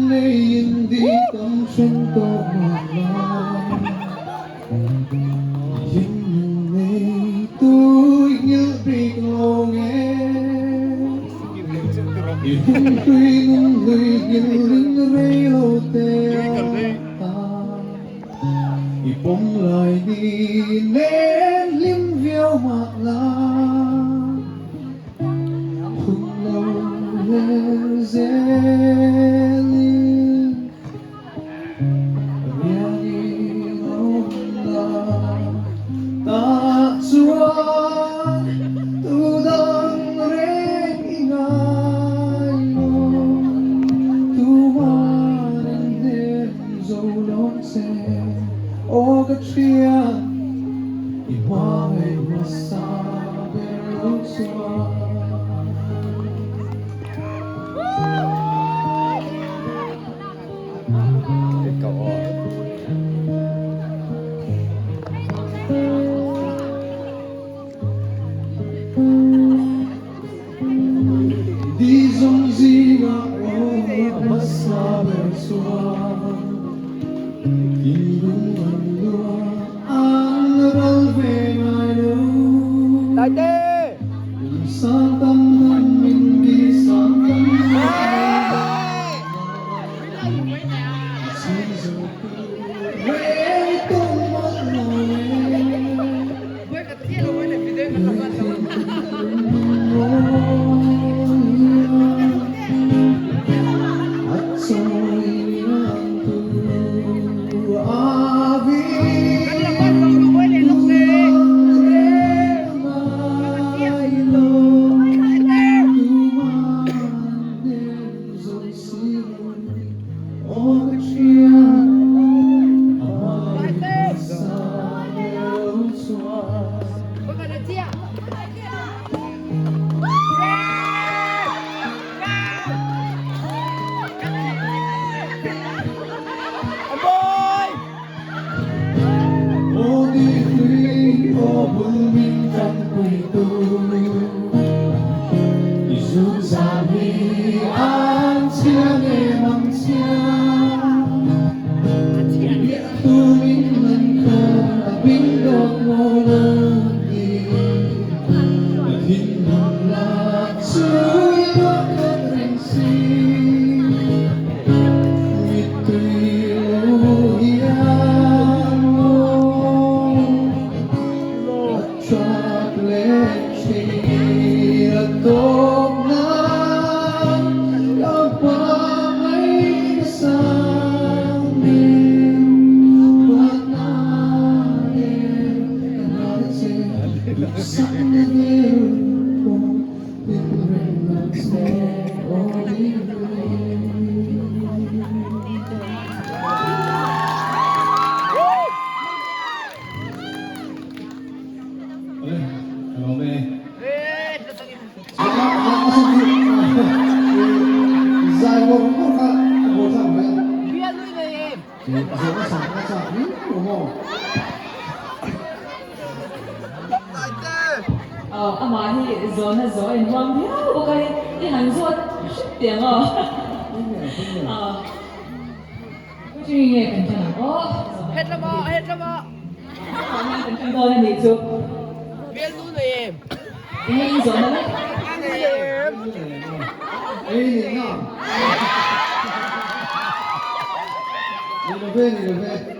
ay hindi kang syento malang Yung ay tuwing ilbig longen Yung tuwing giling rayo teata Ipong lai di nên lim viêu mạc lang Không lâu lên dễ Tak suat tudang ring ingay mo Tumarin din zolong se O katriya Imay masabi lukswa Di dòng gì ngạc ngộ mắt xa bề xóa Khi đúng anh lúa anh đâu về ngài đâu Đại tê Sáng tâm thân mình đi sáng tâm Xin dầu tư Hãy tung mất nổi Ông nói thì gió là gió em hoang thiếu ok đi hàng ruột tiếng rồi có chuyện nghe cẩn thận Hết rồi bọ cẩn thận thôi nên để chụp Viên luôn rồi em nghe gió nó đấy Em Ê, nhìn nào Nhìn được về